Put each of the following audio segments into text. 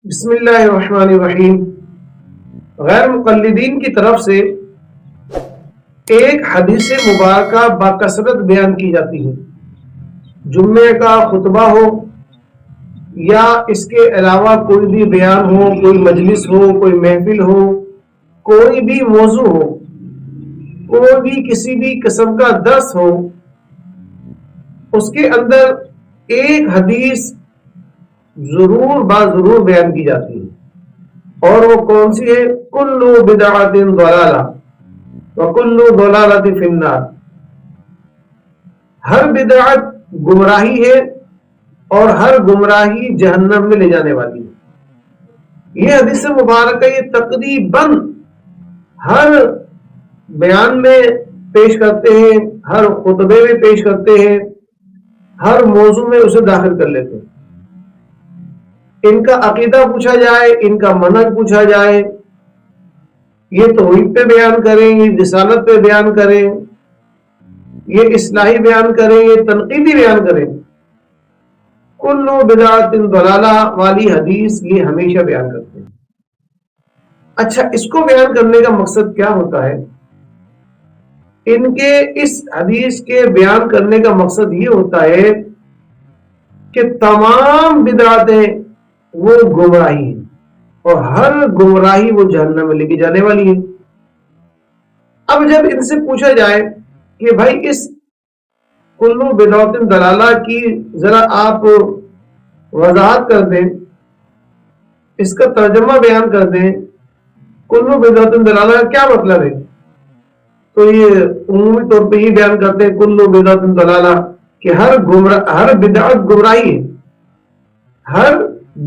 بسم اللہ الرحمن الرحیم۔ غیر مقلدین کی طرف سے ایک حدیث مبارکہ باکثرت بیان کی جاتی ہے۔ جمعے کا خطبہ ہو یا اس کے علاوہ کوئی بھی بیان ہو، کوئی مجلس ہو، کوئی محفل ہو، کوئی بھی موضوع ہو، کوئی بھی کسی بھی قسم کا درس ہو، اس کے اندر ایک حدیث ضرور ضرور بیان کی جاتی ہے، اور وہ کون سی ہے؟ کل بدعۃ ضلالہ وکل ضلالۃ فی النار۔ ہر بدعت گمراہی ہے اور ہر گمراہی جہنم میں لے جانے والی ہے۔ یہ حدیث مبارکہ یہ تقریباً ہر بیان میں پیش کرتے ہیں، ہر خطبے میں پیش کرتے ہیں، ہر موضوع میں اسے داخل کر لیتے ہیں۔ ان کا عقیدہ پوچھا جائے، ان کا منہج پوچھا جائے، یہ توحید پہ بیان کریں، یہ رسالت پہ بیان کریں، یہ اصلاحی بیان کریں، یہ تنقیدی بیان کریں، کل بدعۃ ضلالہ والی حدیث یہ ہمیشہ بیان کرتے ہیں۔ اچھا، اس کو بیان کرنے کا مقصد کیا ہوتا ہے؟ ان کے اس حدیث کے بیان کرنے کا مقصد یہ ہوتا ہے کہ تمام بدعتیں وہ گمراہی ہے، اور ہر گمراہی وہ جہنم میں لے کے جانے والی ہے۔ اب جب ان سے پوچھا جائے کہ بھائی اس کلو بدعت ضلالہ کی ذرا آپ وضاحت کر دیں، اس کا ترجمہ بیان کر دیں، کلو بدعت ضلالہ کا کیا مطلب ہے؟ تو یہ عمومی طور پہ یہ بیان کرتے ہیں کلو بدعت ضلالہ کہ ہر بدعت گمراہی ہے، ہر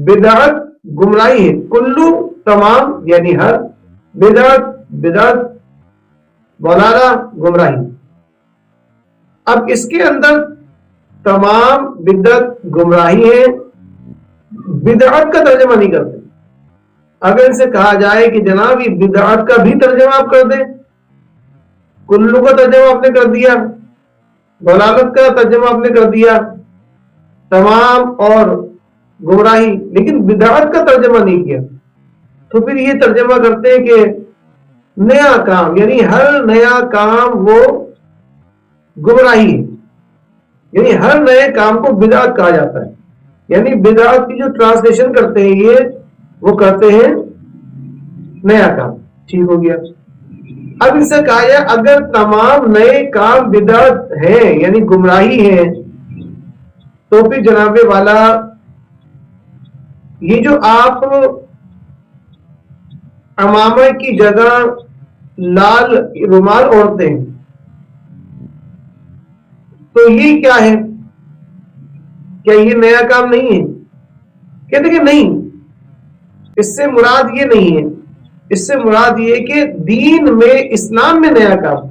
بدعت گمراہی ہے، کلو تمام یعنی ہر، بدعت ضلالہ گمراہی۔ اب اس کے اندر تمام بدعت گمراہی ہے، بدعت کا ترجمہ نہیں کرتے۔ اگر ان سے کہا جائے کہ جناب یہ بدعت کا بھی ترجمہ آپ کر دیں، کلو کا ترجمہ آپ نے کر دیا، ضلالت کا ترجمہ آپ نے کر دیا، تمام اور گمراہی، لیکن بدعت کا ترجمہ نہیں کیا، تو پھر یہ ترجمہ کرتے ہیں کہ نیا کام، یعنی ہر نیا کام وہ گمراہی ہے، یعنی ہر نئے کام کو بدعت کہا جاتا ہے۔ یعنی بدعت کی جو ٹرانسلیشن کرتے ہیں یہ وہ کرتے ہیں نیا کام۔ ٹھیک ہو گیا۔ اب ان سے کہا جائے اگر تمام نئے کام بدعت ہیں یعنی گمراہی ہیں، تو پھر جناب والا یہ جو آپ امامہ کی جگہ لال رومال اوڑھتے ہیں، تو یہ کیا ہے؟ کیا یہ نیا کام نہیں ہے؟ کہتے کہ نہیں، اس سے مراد یہ نہیں ہے، اس سے مراد یہ کہ دین میں، اسلام میں نیا کام،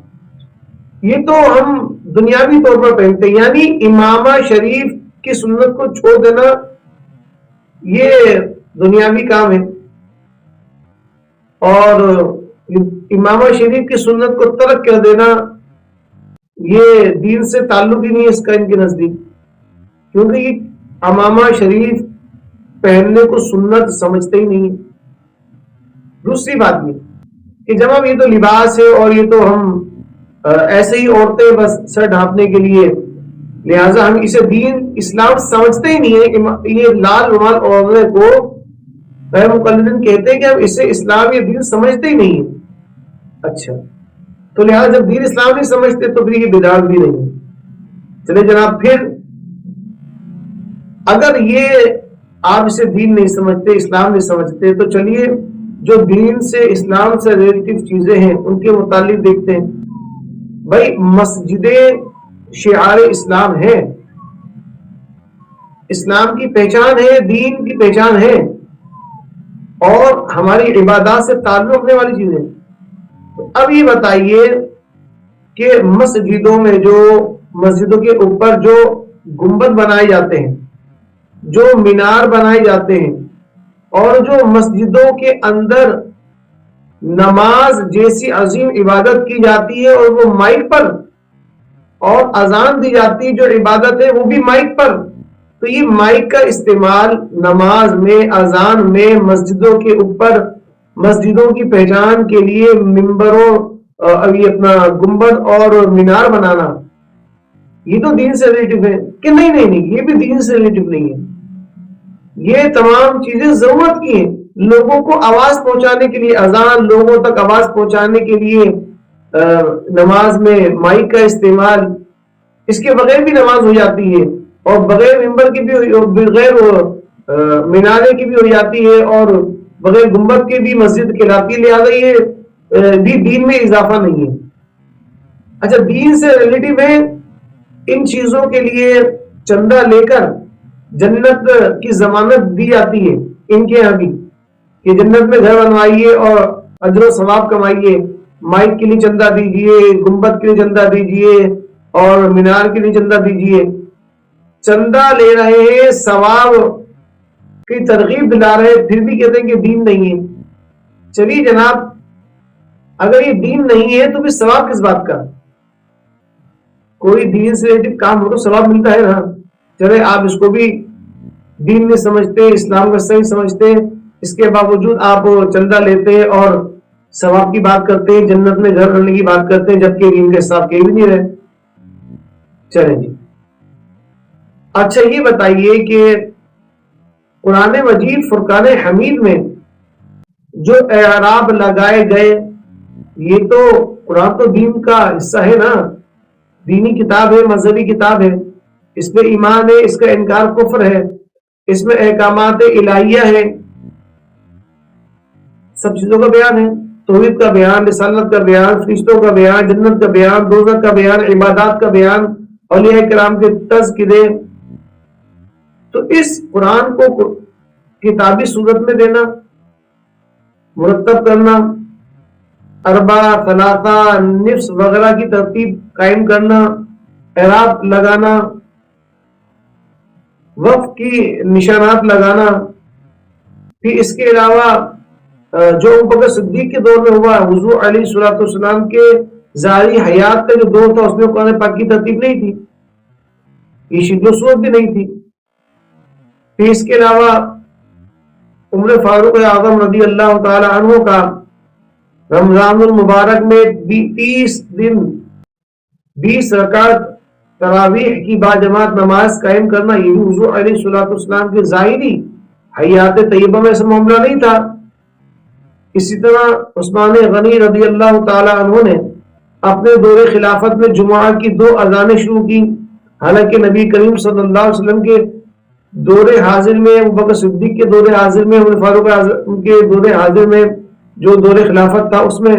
یہ تو ہم دنیاوی طور پر پہنتے ہیں، یعنی امامہ شریف کی سنت کو چھوڑ دینا یہ دنیاوی کام ہے، اور امامہ شریف کی سنت کو ترک کر دینا یہ دین سے تعلق ہی نہیں ہے اس کا ان کے نزدیک، کیونکہ یہ امامہ شریف پہننے کو سنت سمجھتے ہی نہیں۔ دوسری بات یہ کہ جب یہ تو لباس ہے اور یہ تو ہم ایسے ہی عورتیں بس سر ڈھانپنے کے لیے، لہٰذا ہم اسے دین اسلام سمجھتے ہی نہیں ہے کہ یہ لال رومال اوڑھنے کو غیر مقلدین کہتے ہیں کہ ہم اسے اسلام یا دین سمجھتے ہی نہیں ہے۔ اچھا، تو لہٰذا جب دین اسلام نہیں سمجھتے تو پھر یہ بدعت بھی نہیں ہے۔ چلے جناب، پھر اگر یہ آپ اسے دین نہیں سمجھتے، اسلام نہیں سمجھتے، تو چلیے جو دین سے، اسلام سے ریلیٹو چیزیں ہیں ان کے متعلق دیکھتے ہیں۔ بھائی مسجدیں شعار اسلام ہے، اسلام کی پہچان ہے، دین کی پہچان ہے، اور ہماری عبادات سے تعلق رکھنے والی چیزیں۔ اب یہ بتائیے کہ مسجدوں میں جو، مسجدوں کے اوپر جو گنبد بنائے جاتے ہیں، جو مینار بنائے جاتے ہیں، اور جو مسجدوں کے اندر نماز جیسی عظیم عبادت کی جاتی ہے اور وہ مائک پر، اور اذان دی جاتی ہے جو عبادت ہے وہ بھی مائک پر، تو یہ مائک کا استعمال نماز میں، اذان میں، مسجدوں کے اوپر مسجدوں کی پہچان کے لیے ممبروں، یہ اپنا گنبد اور مینار بنانا، یہ تو دین سے ریلیٹو ہے کہ نہیں؟ نہیں نہیں، یہ بھی دین سے ریلیٹو نہیں ہے. یہ تمام چیزیں ضرورت کی ہیں لوگوں کو آواز پہنچانے کے لیے، اذان، لوگوں تک آواز پہنچانے کے لیے نماز میں مائک کا استعمال. اس کے بغیر بھی نماز ہو جاتی ہے، اور بغیر ممبر کی بھی، بغیر مینارے کی بھی ہو جاتی ہے، اور بغیر گنبد کے بھی مسجد کہلاتی ہے. لہٰذا یہ بھی دین میں اضافہ نہیں ہے. اچھا، دین سے ریلیٹو ہے، ان چیزوں کے لیے چندہ لے کر جنت کی ضمانت دی جاتی ہے ان کے یہاں بھی، کہ جنت میں گھر بنوائیے اور اجر و ثواب کمائیے. مائک کے لیے چندہ دیجیے، گنبد کے لیے چندہ دیجیے، اور مینار کے لیے چندہ دیجیے. چندہ لے رہے ہیں، ثواب کی ترغیب دلا رہے، پھر بھی کہتے ہیں کہ دین نہیں ہے. چلیے جناب، اگر یہ دین نہیں ہے تو پھر ثواب کس بات کا؟ کوئی دین سے ریلیٹڈ کام ہو تو ثواب ملتا ہے نا. چلے آپ اس کو بھی دین میں سمجھتے، اسلام کا صحیح سمجھتے، اس کے باوجود آپ چندہ لیتے اور ثواب کی بات کرتے ہیں، جنت میں گھر رہنے کی بات کرتے ہیں، جبکہ دین کے حساب کے بھی نہیں رہے. چلیں جی. اچھا یہ بتائیے کہ قرآن مجید فرقان حمید میں جو اعراب لگائے گئے، یہ تو قرآن تو دین کا حصہ ہے نا، دینی کتاب ہے، مذہبی کتاب ہے، اس میں ایمان ہے، اس کا انکار کفر ہے، اس میں احکامات الہیہ ہے، سب چیزوں کا بیان ہے. توحید کا بیان، رسالت کا بیان، فرشتوں کا بیان، جنت کا بیان، دوزخ کا بیان، عبادات کا بیان، اولیاء کرام کے تذکرے. تو اس قرآن کو کتابی صورت میں دینا، مرتب کرنا، اربع، ثلاثہ، نفس وغیرہ کی ترتیب قائم کرنا، اعراب لگانا، وقف کی نشانات لگانا. پھر اس کے علاوہ جو ابوبکر صدیق کے دور میں ہوا، حضور علیہ الصلوۃ والسلام کے ظاہری حیات کا جو دور تھا، اس میں قرآن پاک کی ترتیب نہیں تھی، یہ شکل و صورت بھی نہیں تھی. پھر اس کے علاوہ عمر فاروق اعظم رضی اللہ تعالی عنہ کا رمضان المبارک میں 30 دن 20 رکعت تراویح کی باجماعت نماز قائم کرنا، یہ بھی حضور علیہ الصلوۃ والسلام کے ظاہری حیات طیبہ میں ایسا معاملہ نہیں تھا. اسی طرح عثمان غنی رضی اللہ تعالی عنہ نے اپنے دور خلافت میں جمعہ کی 2 اذانیں شروع کی، حالانکہ نبی کریم صلی اللہ علیہ وسلم کے دور حاضر میں، ابوبکر صدیق کے دور حاضر میں، عمر فاروق اعظم کے دور حاضر میں جو دور خلافت تھا، اس میں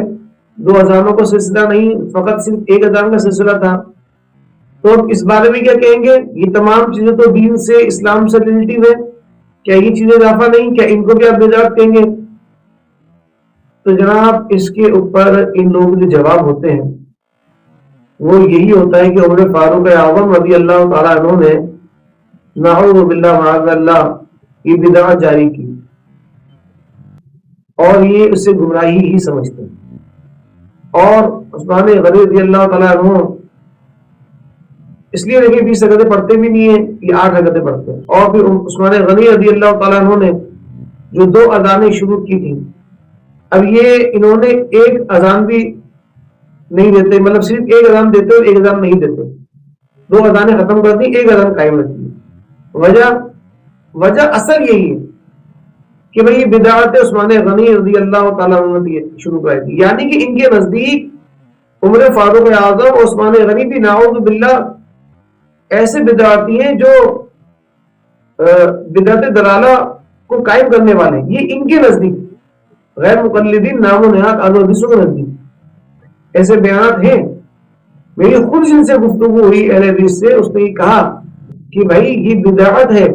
2 اذانوں کا سلسلہ نہیں، فقط صرف 1 اذان کا سلسلہ تھا. تو اس بارے میں کیا کہیں گے؟ یہ تمام چیزیں تو دین سے، اسلام سے ریلیٹو ہے، کیا یہ چیزیں اضافہ نہیں؟ کیا ان کو بھی آپ بدعت کہیں گے؟ تو جناب اس کے اوپر ان لوگوں کے جواب ہوتے ہیں وہ یہی ہوتا ہے کہ عمر فاروق اعظم رضی اللہ تعالیٰ عنہ نے نعوذ باللہ معاذ اللہ یہ بدعت جاری کی، اور یہ اسے گمراہی ہی سمجھتے ہیں. اور عثمان غنی رضی اللہ تعالیٰ عنہ اس لیے دیکھیں 20 رکعتیں پڑھتے بھی نہیں ہیں، یہ 8 رکعتیں پڑھتے ہیں. اور پھر عثمان غنی رضی اللہ تعالیٰ عنہ نے جو 2 اذانیں شروع کی تھی، اب یہ انہوں نے 1 اذان بھی نہیں دیتے، مطلب صرف 1 اذان دیتے اور 1 اذان نہیں دیتے، 2 اذانیں ختم کر دی، 1 اذان قائم رکھتی. وجہ اصل یہی ہے کہ بھئی یہ بدعت عثمان غنی رضی اللہ تعالیٰ عنہ نے شروع کرائی تھی. یعنی کہ ان کے نزدیک عمر فاروق اعظم اور عثمان غنی بھی نعوذ باللہ ایسے بدعتی ہیں جو بدعت دلالہ کو قائم کرنے والے. یہ ان کے نزدیک، غیر مقلدین نام و نہاد اہل حدیثوں کے نزدیک ایسے بیانات ہیں. میری خود جن سے گفتگو ہوئی اہل حدیث سے، اس نے یہ کہا کہ بھائی یہ بدعت ہے،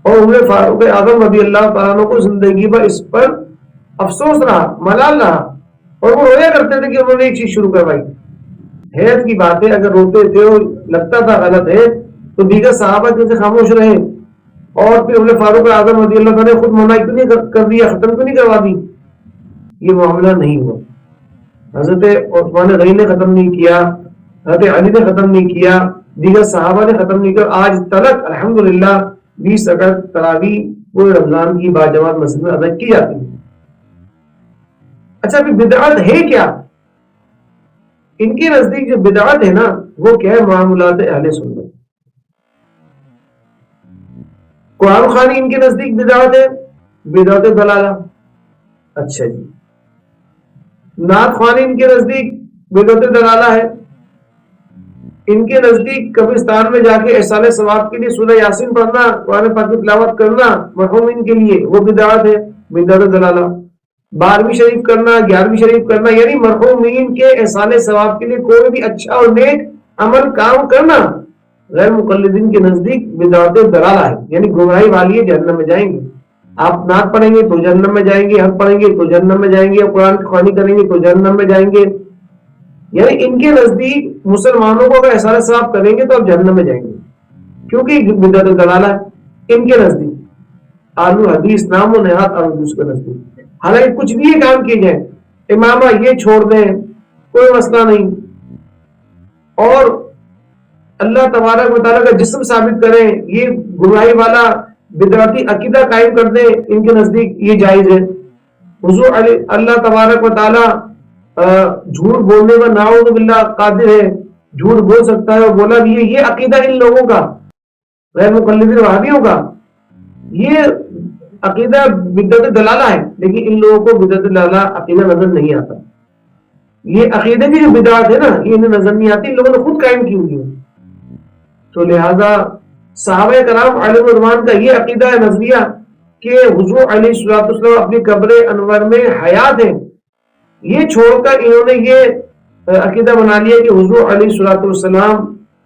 اور عمر فاروق اعظم رضی اللہ تعالیٰ عنہ کو زندگی پر اس پر افسوس رہا، ملال رہا، اور وہ رویا کرتے تھے کہ انہوں نے ایک چیز شروع کروائی. حیرت کی بات ہے، اگر روتے تھے اور لگتا تھا غلط ہے تو دیگر صحابہ جیسے خاموش رہے، اور پھر عمر فاروق اعظم رضی اللہ تعالیٰ نے خود منع کیوں نہیں کر دیا، ختم کیوں نہیں کروا دی؟ یہ معاملہ نہیں ہوا. حضرت عثمان غنی نے ختم نہیں کیا، حضرت علی نے ختم نہیں کیا، دیگر صحابہ نے ختم نہیں کیا. آج تلک الحمدللہ 20 رکعت تراویح پورے رمضان کی باجماعت مسجد میں ادا کی جاتی ہے۔ اچھا ابھی بدعت ہے کیا؟ ان کے نزدیک جو بدعت ہے نا وہ کیا ہے؟ معاملات اہل سنت۔ قرآن خوانی ان کے نزدیک بدعت ہے، بدعت دلالہ۔ اچھا جی، نعت خوانی ان کے نزدیک بدعت دلالہ ہے۔ ان کے نزدیک قبرستان میں جا کے احصال ثواب کے لیے سورہ یاسین پڑھنا، قرآن پاک کی تلاوت کرنا مرحومین کے لیے، وہ بدعت ہے، بدعت دلالہ۔ 12ویں شریف کرنا، 11ویں شریف کرنا، یعنی مرحومین کے احصال ثواب کے لیے کوئی بھی اچھا اور نیک عمل کام کرنا غیر مقلدین کے نزدیک بدعت دلالہ ہے، یعنی گمراہی والی ہے، جہنم میں جائیں گے۔ آپ نعت پڑھیں گے تو جہنم میں جائیں گے، حق پڑھیں گے تو جہنم میں جائیں گے، قرآن کی خوانی کریں گے تو جہنم میں جائیں گے۔ یعنی ان کے نزدیک مسلمانوں کو اگر احصال ثواب کریں گے تو آپ جہنم میں جائیں گے، کیونکہ بدعت دلالہ ہے ان کے نزدیک۔ آلو حدیث نام و نہاد اور حدیث کے نزدیک، حالانکہ کچھ بھی یہ کام کیے جائیں، امامہ یہ چھوڑ دیں کوئی مسئلہ نہیں، اور اللہ تبارک و تعالیٰ کا جسم ثابت کریں، یہ گمراہی والا بدعتی عقیدہ قائم کر دیں، ان کے نزدیک یہ جائز ہے۔ حضور اللہ تبارک و تعالیٰ جھوٹ بولنے میں نعوذ باللہ قادر ہے، جھوٹ بول سکتا ہے اور بولا بھی ہے، یہ عقیدہ ان لوگوں کا غیر مقلدین وہابیوں کا، یہ عقیدہ بدعت دلالہ ہے، لیکن ان لوگوں کو بدعت دلالہ عقیدہ نظر نہیں آتا۔ یہ عقیدے کی جو بدعت ہے نا یہ انہیں نظر نہیں آتی، ان لوگوں نے خود قائم کی ہوئی ہے۔ تو لہذا صحابہ کرام علیہ رضوان کا یہ عقیدہ ہے، نظریہ، کہ حضور علیہ الصلوۃ والسلام اپنی قبر انور میں حیات ہیں، یہ چھوڑ کر انہوں نے یہ عقیدہ بنا لیا کہ حضور علیہ الصلوۃ والسلام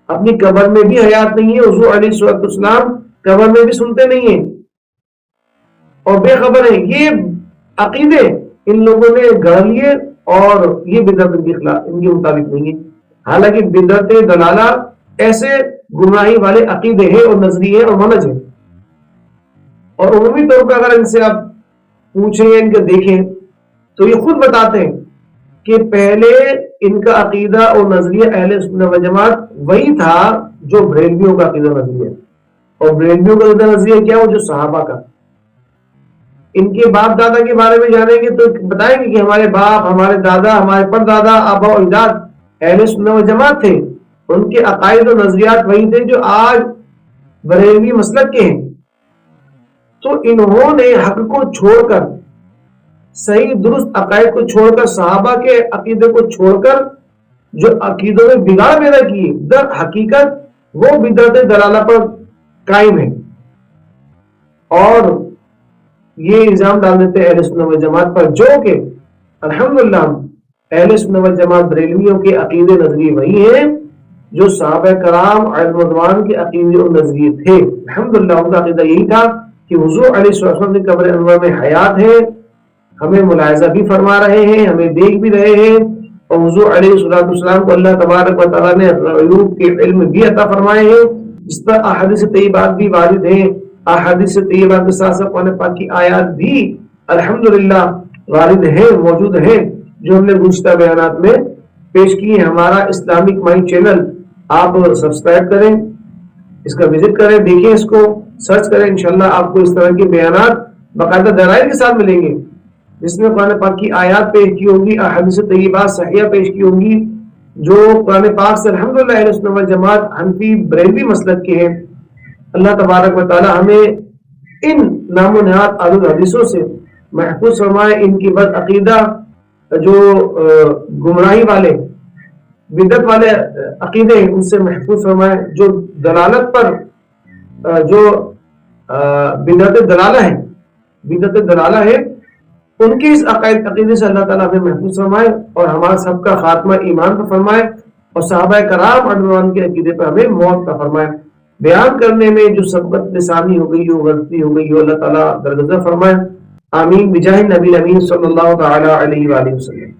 اپنی قبر میں بھی حیات نہیں ہے، حضور علیہ الصلوۃ والسلام قبر میں بھی سنتے نہیں ہیں اور بے خبر ہیں۔ یہ عقیدے ان لوگوں نے گڑھ لیے اور یہ بدعت ان کے خلاف، ان کے مطابق نہیں ہے۔ حالانکہ بدعت دلالہ ایسے گمراہی والے عقیدے ہیں اور نظریے اور منہج ہیں، اور عمومی طور پر اگر ان سے آپ پوچھیں یا ان کو دیکھیں تو یہ خود بتاتے ہیں کہ پہلے ان کا عقیدہ اور نظریہ اہل سنت و جماعت وہی تھا جو بریلویوں کا عقیدہ نظریہ، اور بریلویوں کا عقیدہ نظریہ کیا وہ جو صحابہ کا۔ ان کے باپ دادا کے بارے میں جانیں گے تو بتائیں گے کہ ہمارے باپ، ہمارے دادا، ہمارے پردادا، آبا و اجداد اہل سنت و جماعت تھے، ان کے عقائد و نظریات وہی تھے جو آج بریلوی مسلک کے ہیں۔ تو انہوں نے حق کو چھوڑ کر، صحیح درست عقائد کو چھوڑ کر، صحابہ کے عقیدے کو چھوڑ کر جو عقیدوں میں بگاڑ پیدا کیے، در حقیقت وہ بدعت دلالہ پر قائم ہے، اور یہ الزام ڈال دیتے ہیں اہل سنت و جماعت پر، جو کہ الحمدللہ اہل سنت و جماعت بریلویوں کے عقیدے نظریے وہی ہیں جو صحابہ کرام علیہ رضوان کے عقیدے اور نظریے تھے۔ الحمدللہ ان کا عقیدہ یہی تھا کہ حضور علیہ السلام کی قبر انور میں حیات ہے، ہمیں ملاحظہ بھی فرما رہے ہیں، ہمیں دیکھ بھی رہے ہیں، اور حضور علیہ السلام کو اللہ تبارک و تعالیٰ نے غیوب کے علم بھی عطا فرمائے ہیں، جس پر احادیث طیبات بھی وارد ہیں۔ احادیث طیبات کے ساتھ ساتھ قرآن پاک کی آیات بھی الحمدللہ وارد ہیں، موجود ہیں، جو ہم نے گزشتہ بیانات میں پیش کی ہیں۔ ہمارا اسلامک مائنڈ چینل آپ سبسکرائب کریں، اس کا وزٹ کریں، دیکھیں، اس کو سرچ کریں، انشاءاللہ آپ کو اس طرح کے بیانات باقاعدہ دلائل کے ساتھ ملیں گے، جس میں قرآن پاک کی آیات پیش کی ہوں گی، احادیث طیبات صحیحہ پیش کی ہوں گی، جو قرآن پاک سے الحمدللہ اہل سنت والجماعت حنفی بریلوی مسلک کے ہیں۔ اللہ تبارک و تعالی ہمیں ان نام و نہاد اہل الحدیثوں سے محفوظ فرمائے، ان کی بد عقیدہ جو گمراہی والے بدعت والے عقیدے ان سے محفوظ فرمائے، جو دلالت پر جو بدعت دلالہ ہے ان کی اس عقیدے سے اللہ تعالیٰ ہمیں محفوظ فرمائے، اور ہمارا سب کا خاتمہ ایمان پر فرمائے، اور صحابہ کرام عنوان کے عقیدے پر ہمیں موت کا فرمائے۔ بیان کرنے میں جو سبقت لسانی ہو گئی ہو، غلطی ہو گئی ہو، اللہ تعالیٰ درگزر فرمائے۔ آمین بجاہ نبی امین صلی اللہ تعالی علیہ وآلہ وسلم۔